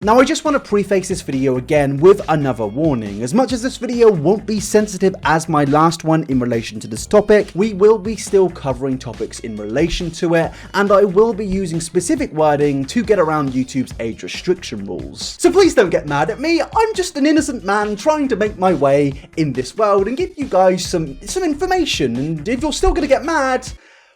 Now I just want to preface this video again with another warning. As much as this video won't be sensitive as my last one in relation to this topic, we will be still covering topics in relation to it, and I will be using specific wording to get around YouTube's age restriction rules. So please don't get mad at me, I'm just an innocent man trying to make my way in this world and give you guys some information, and if you're still gonna get mad,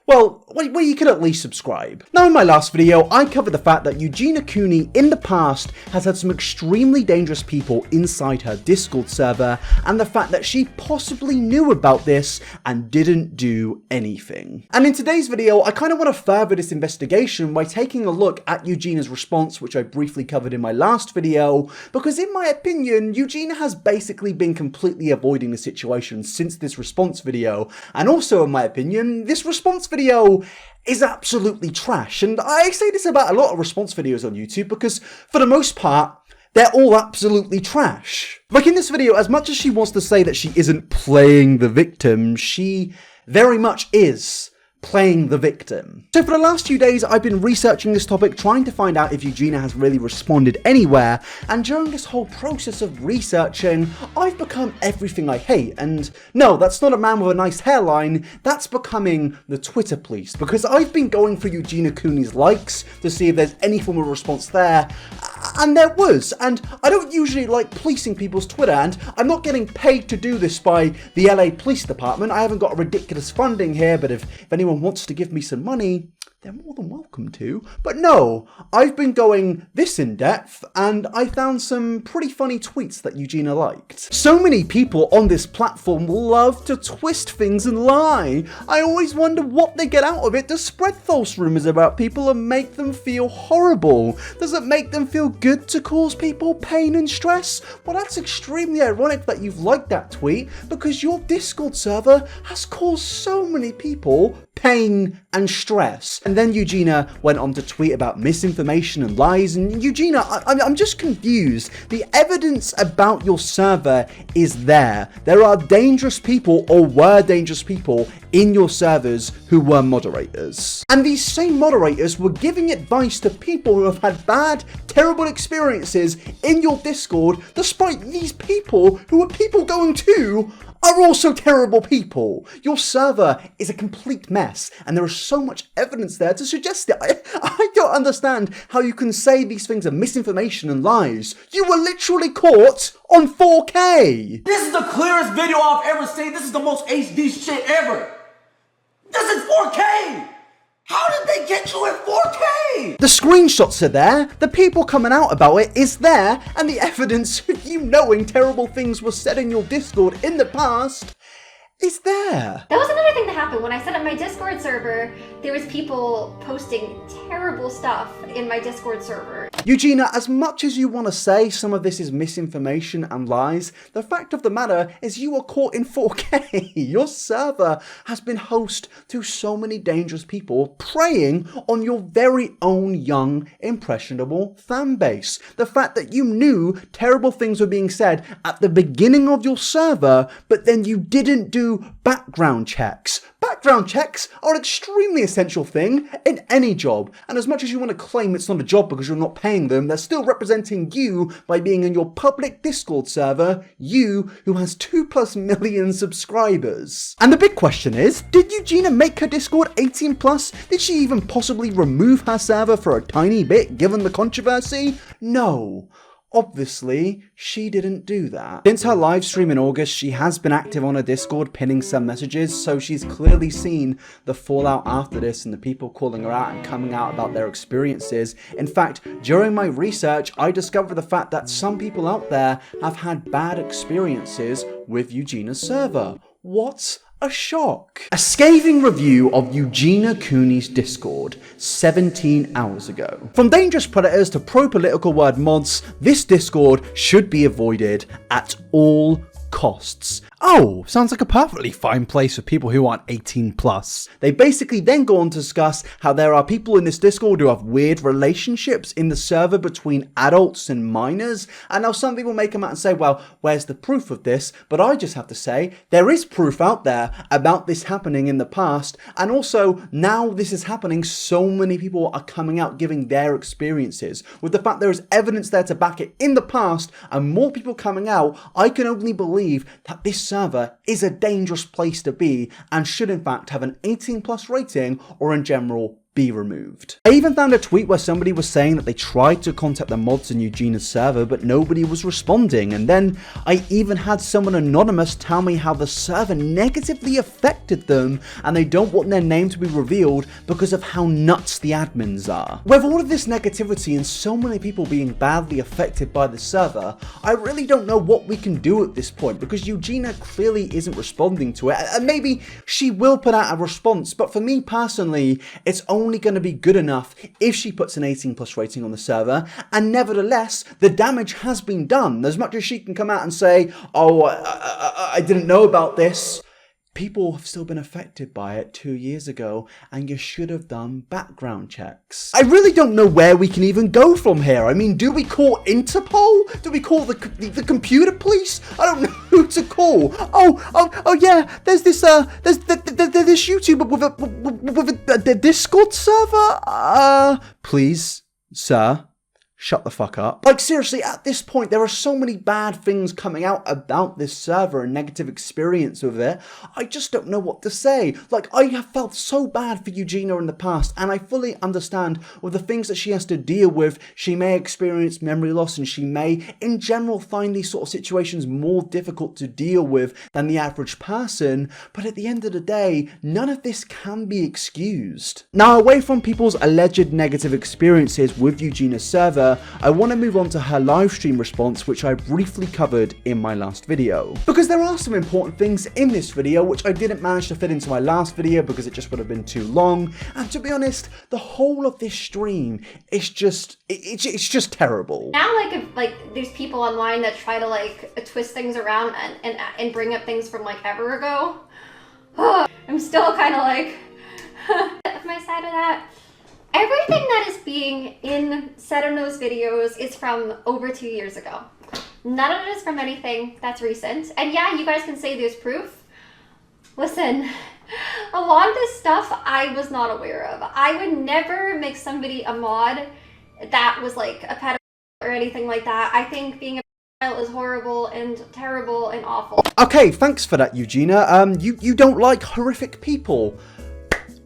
well, you can at least subscribe. Now in my last video, I covered the fact that Eugenia Cooney in the past has had some extremely dangerous people inside her Discord server, and the fact that she possibly knew about this and didn't do anything. And in today's video, I kind of want to further this investigation by taking a look at Eugenia's response, which I briefly covered in my last video, because in my opinion, Eugenia has basically been completely avoiding the situation since this response video, and also in my opinion, this response video is absolutely trash. And I say this about a lot of response videos on YouTube because for the most part, they're all absolutely trash. Like in this video, as much as she wants to say that she isn't playing the victim, she very much is playing the victim. So for the last few days, I've been researching this topic, trying to find out if Eugenia has really responded anywhere, and during this whole process of researching, I've become everything I hate. And no, that's not a man with a nice hairline, that's becoming the Twitter police, because I've been going for Eugenia Cooney's likes to see if there's any form of response there, and there was. And I don't usually like policing people's Twitter, and I'm not getting paid to do this by the LA Police Department. I haven't got ridiculous funding here, but if anyone wants to give me some money, they're more than welcome to. But no, I've been going this in depth, and I found some pretty funny tweets that Eugenia liked. So many people on this platform love to twist things and lie. I always wonder what they get out of it to spread false rumors about people and make them feel horrible. Does it make them feel good to cause people pain and stress? Well, that's extremely ironic that you've liked that tweet, because your Discord server has caused so many people pain and stress. And then Eugenia went on to tweet about misinformation and lies, and Eugenia, I'm just confused. The evidence about your server is there. There are dangerous people, or were dangerous people, in your servers who were moderators. And these same moderators were giving advice to people who have had bad, terrible experiences in your Discord, despite these people, who are people going to, are also terrible people. Your server is a complete mess, and there is so much evidence there to suggest it. I don't understand how you can say these things are misinformation and lies. You were literally caught on 4K. This is the clearest video I've ever seen. This is the most HD shit ever. This is 4K. How did they get you in 4K? The screenshots are there, the people coming out about it is there, and the evidence of you knowing terrible things were said in your Discord in the past is there. That was another thing that happened. When I set up my Discord server, there was people posting terrible stuff in my Discord server. Eugenia, as much as you want to say some of this is misinformation and lies, the fact of the matter is you were caught in 4K. Your server has been host to so many dangerous people preying on your very own young, impressionable fan base. The fact that you knew terrible things were being said at the beginning of your server, but then you didn't do background checks. Background checks are an extremely essential thing in any job, and as much as you want to claim it's not a job because you're not paying them, they're still representing you by being in your public Discord server, you who has 2+ million subscribers. And the big question is, did Eugenia make her Discord 18+? Did she even possibly remove her server for a tiny bit given the controversy? No. Obviously, she didn't do that. Since her live stream in August, she has been active on her Discord, pinning some messages, so she's clearly seen the fallout after this and the people calling her out and coming out about their experiences. In fact, during my research, I discovered the fact that some people out there have had bad experiences with Eugenia's server. What a shock. A scathing review of Eugenia Cooney's Discord 17 hours ago. From dangerous predators to pro-political word mods, this Discord should be avoided at all costs. Oh, sounds like a perfectly fine place for people who aren't 18 plus. They basically then go on to discuss how there are people in this Discord who have weird relationships in the server between adults and minors. And now some people may come out and say, well, where's the proof of this? But I just have to say, there is proof out there about this happening in the past. And also, now this is happening, so many people are coming out giving their experiences. With the fact there is evidence there to back it in the past and more people coming out, I can only believe that this server is a dangerous place to be and should in fact have an 18 plus rating or in general be removed. I even found a tweet where somebody was saying that they tried to contact the mods in Eugenia's server but nobody was responding, and then I even had someone anonymous tell me how the server negatively affected them and they don't want their name to be revealed because of how nuts the admins are. With all of this negativity and so many people being badly affected by the server, I really don't know what we can do at this point because Eugenia clearly isn't responding to it, and maybe she will put out a response, but for me personally, it's only going to be good enough if she puts an 18 plus rating on the server, and nevertheless the damage has been done. As much as she can come out and say, oh, I didn't know about this, people have still been affected by it 2 years ago, and you should have done background checks. I really don't know where we can even go from here. I mean, do we call Interpol? Do we call the computer police? I don't know who to call. Oh yeah, there's this there's this YouTuber with a Discord server. Please, sir, shut the fuck up. Like, seriously, at this point, there are so many bad things coming out about this server and negative experience with it. I just don't know what to say. Like, I have felt so bad for Eugenia in the past, and I fully understand with the things that she has to deal with. She may experience memory loss, and she may, in general, find these sort of situations more difficult to deal with than the average person. But at the end of the day, none of this can be excused. Now, away from people's alleged negative experiences with Eugenia's server, I want to move on to her live stream response, which I briefly covered in my last video. Because there are some important things in this video which I didn't manage to fit into my last video because it just would have been too long, and to be honest, the whole of this stream is just, it's just terrible. Now, like there's people online that try to like twist things around and bring up things from like ever ago. I'm still kind of like my side of that. Everything that is being said in those videos is from over 2 years ago. None of it is from anything that's recent. And yeah, you guys can say there's proof. Listen, a lot of this stuff I was not aware of. I would never make somebody a mod that was like a pedophile or anything like that. I think being a pedophile is horrible and terrible and awful. Okay, thanks for that, Eugenia. You don't like horrific people.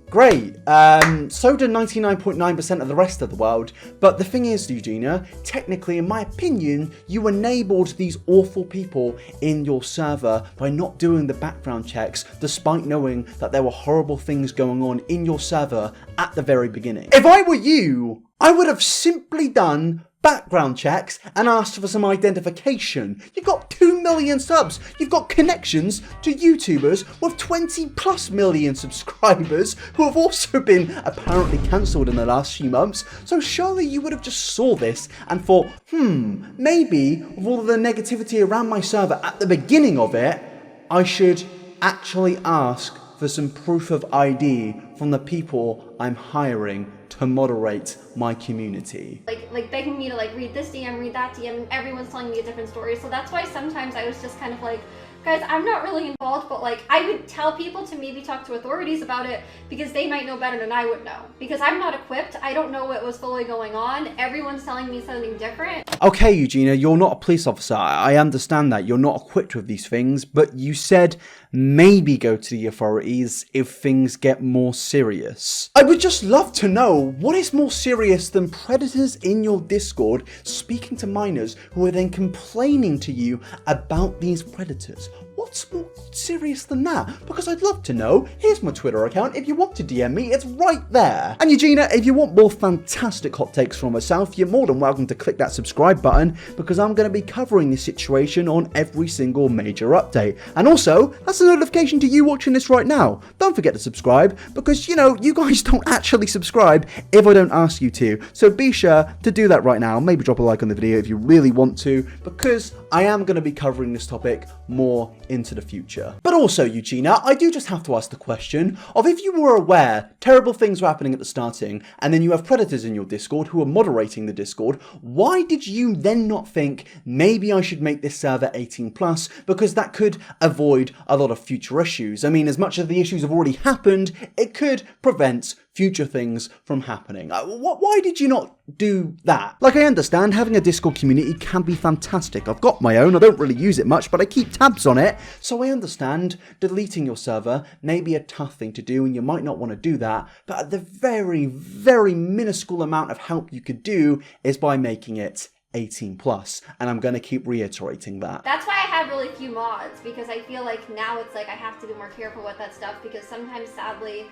Great, so do 99.9% of the rest of the world, but the thing is, Eugenia, technically, in my opinion, you enabled these awful people in your server by not doing the background checks, despite knowing that there were horrible things going on in your server at the very beginning. If I were you, I would have simply done background checks and asked for some identification. You've got 2 million subs. You've got connections to YouTubers with 20+ million subscribers who have also been apparently cancelled in the last few months. So surely you would have just saw this and thought, maybe with all of the negativity around my server at the beginning of it, I should actually ask for some proof of ID from the people I'm hiring to moderate my community. Like begging me to like read this DM, read that DM, and everyone's telling me a different story. So that's why sometimes I was just kind of like, guys, I'm not really involved, but like I would tell people to maybe talk to authorities about it because they might know better than I would know. Because I'm not equipped, I don't know what was fully going on. Everyone's telling me something different. Okay, Eugenia, you're not a police officer. I understand that. You're not equipped with these things, but you said maybe go to the authorities if things get more serious. I would just love to know what is more serious than predators in your Discord speaking to minors who are then complaining to you about these predators. What's more serious than that? Because I'd love to know. Here's my Twitter account. If you want to DM me, it's right there. And Eugenia, if you want more fantastic hot takes from myself, you're more than welcome to click that subscribe button because I'm going to be covering this situation on every single major update. And also, that's a notification to you watching this right now. Don't forget to subscribe because, you know, you guys don't actually subscribe if I don't ask you to. So be sure to do that right now. Maybe drop a like on the video if you really want to, because I am going to be covering this topic more in into the future. But also, Eugenia, I do just have to ask the question of, if you were aware terrible things were happening at the starting, and then you have predators in your Discord who are moderating the Discord, why did you then not think, maybe I should make this server 18+, because that could avoid a lot of future issues? I mean, as much as the issues have already happened, it could prevent future things from happening. Why did you not do that? Like, I understand having a Discord community can be fantastic. I've got my own, I don't really use it much, but I keep tabs on it, so I understand deleting your server may be a tough thing to do and you might not want to do that, but at the very, very minuscule amount of help you could do is by making it 18+, and I'm going to keep reiterating that. That's why I have really few mods, because I feel like now it's like I have to be more careful with that stuff, because sometimes, sadly,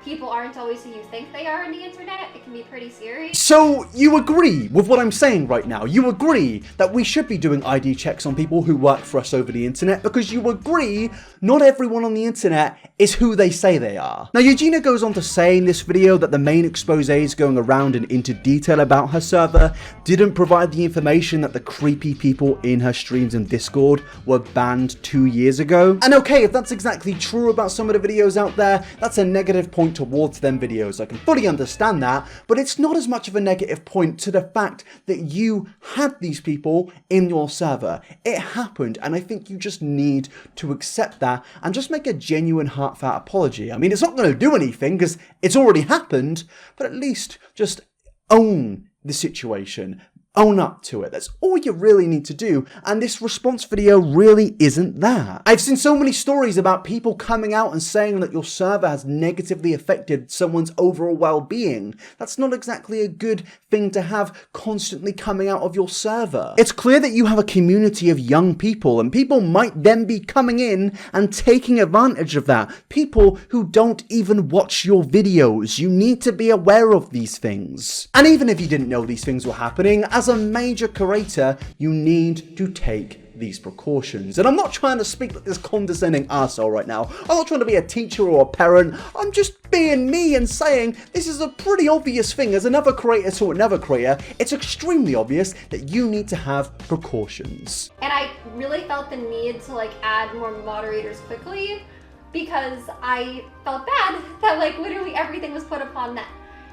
people aren't always who you think they are on the internet. It can be pretty scary. So you agree with what I'm saying right now? You agree that we should be doing ID checks on people who work for us over the internet, because you agree not everyone on the internet is who they say they are. Now, Eugenia goes on to say in this video that the main exposés going around and into detail about her server didn't provide the information that the creepy people in her streams and Discord were banned 2 years ago. And okay, if that's exactly true about some of the videos out there, that's a negative point towards them videos. I can fully understand that, but it's not as much of a negative point to the fact that you had these people in your server. It happened, and I think you just need to accept that and just make a genuine, heartfelt apology. I mean, it's not going to do anything because it's already happened, but at least just own the situation. Own up to it. That's all you really need to do, and this response video really isn't that. I've seen so many stories about people coming out and saying that your server has negatively affected someone's overall well-being. That's not exactly a good thing to have constantly coming out of your server. It's clear that you have a community of young people, and people might then be coming in and taking advantage of that. People who don't even watch your videos. You need to be aware of these things. And even if you didn't know these things were happening, as a major creator, you need to take these precautions. And I'm not trying to speak like this condescending arsehole right now. I'm not trying to be a teacher or a parent. I'm just being me and saying this is a pretty obvious thing. As another creator to another creator, it's extremely obvious that you need to have precautions. And I really felt the need to like add more moderators quickly, because I felt bad that like literally everything was put upon them.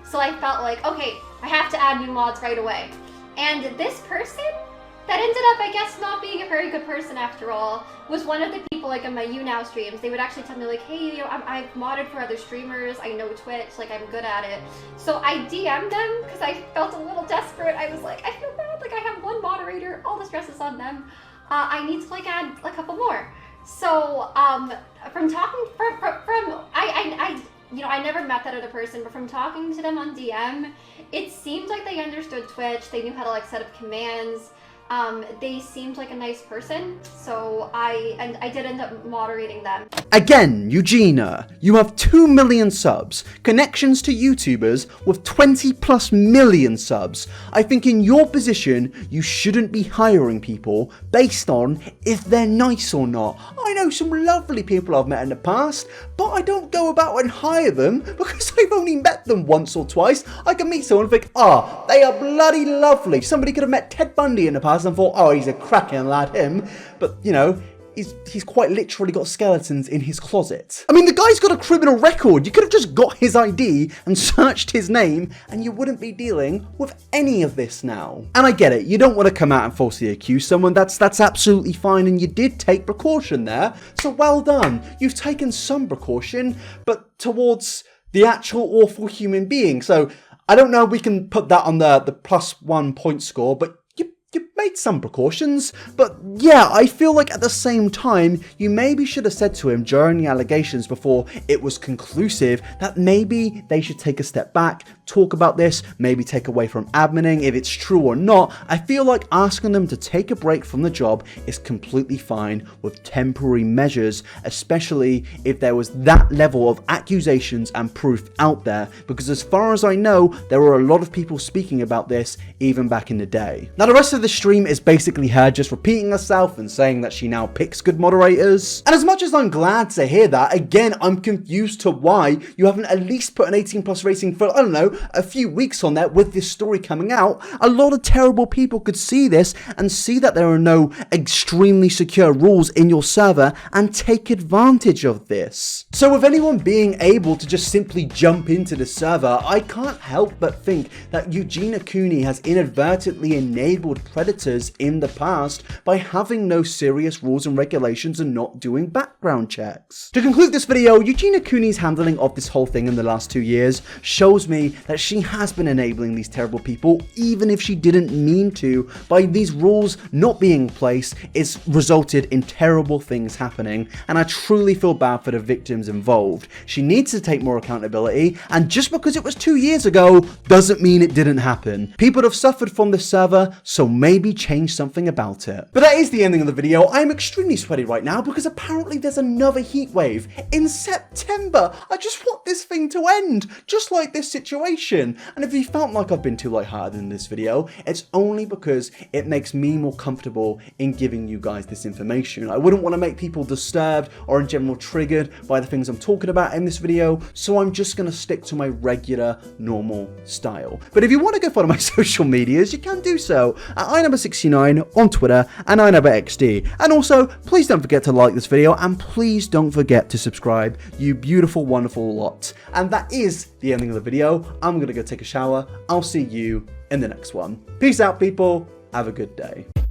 So I felt like, okay, I have to add new mods right away. And this person that ended up, I guess, not being a very good person after all, was one of the people like in my YouNow streams. They would actually tell me like, hey, you know, I've modded for other streamers, I know Twitch, like I'm good at it. So I DM'd them because I felt a little desperate. I was like, I feel bad, like I have one moderator, all the stress is on them. I need to like add a couple more. So from talking, you know, I never met that other person, but from talking to them on DM, it seemed like they understood Twitch, they knew how to like set up commands. They seemed like a nice person, so I did end up moderating them. Again, Eugenia, you have 2 million subs, connections to YouTubers with 20+ million subs. I think in your position, you shouldn't be hiring people based on if they're nice or not. I know some lovely people I've met in the past, but I don't go about and hire them because I've only met them once or twice. I can meet someone and think, ah, they are bloody lovely. Somebody could have met Ted Bundy in the past and thought, oh, he's a cracking lad, him. But, you know, he's quite literally got skeletons in his closet. I mean, the guy's got a criminal record. You could have just got his ID and searched his name and you wouldn't be dealing with any of this now. And I get it, you don't want to come out and falsely accuse someone. That's absolutely fine, and you did take precaution there. So well done. You've taken some precaution, but towards the actual awful human being. So I don't know if we can put that on the +1 point score, but you made some precautions. But yeah, I feel like at the same time, you maybe should have said to him during the allegations before it was conclusive that maybe they should take a step back, talk about this, maybe take away from adminning if it's true or not. I feel like asking them to take a break from the job is completely fine with temporary measures, especially if there was that level of accusations and proof out there, because as far as I know, there were a lot of people speaking about this even back in the day. Now, the rest of the stream stream is basically her just repeating herself and saying that she now picks good moderators. And as much as I'm glad to hear that, again, I'm confused to why you haven't at least put an 18+ rating for, I don't know, a few weeks on there with this story coming out. A lot of terrible people could see this and see that there are no extremely secure rules in your server and take advantage of this. So with anyone being able to just simply jump into the server, I can't help but think that Eugenia Cooney has inadvertently enabled predators in the past by having no serious rules and regulations and not doing background checks. To conclude this video, Eugenia Cooney's handling of this whole thing in the last 2 years shows me that she has been enabling these terrible people, even if she didn't mean to. By these rules not being in place, it's resulted in terrible things happening, and I truly feel bad for the victims involved. She needs to take more accountability, and just because it was 2 years ago doesn't mean it didn't happen. People have suffered from this server, so maybe change something about it. But that is the ending of the video. I'm extremely sweaty right now because apparently there's another heat wave in September. I just want this thing to end, just like this situation. And if you felt like I've been too lighthearted in this video, it's only because it makes me more comfortable in giving you guys this information. I wouldn't want to make people disturbed or in general triggered by the things I'm talking about in this video, so I'm just going to stick to my regular, normal style. But if you want to go follow my social medias, you can do so at iNabber69 on Twitter and iNabberXD. And also, please don't forget to like this video and please don't forget to subscribe, you beautiful, wonderful lot. And that is the ending of the video. I'm going to go take a shower. I'll see you in the next one. Peace out, people. Have a good day.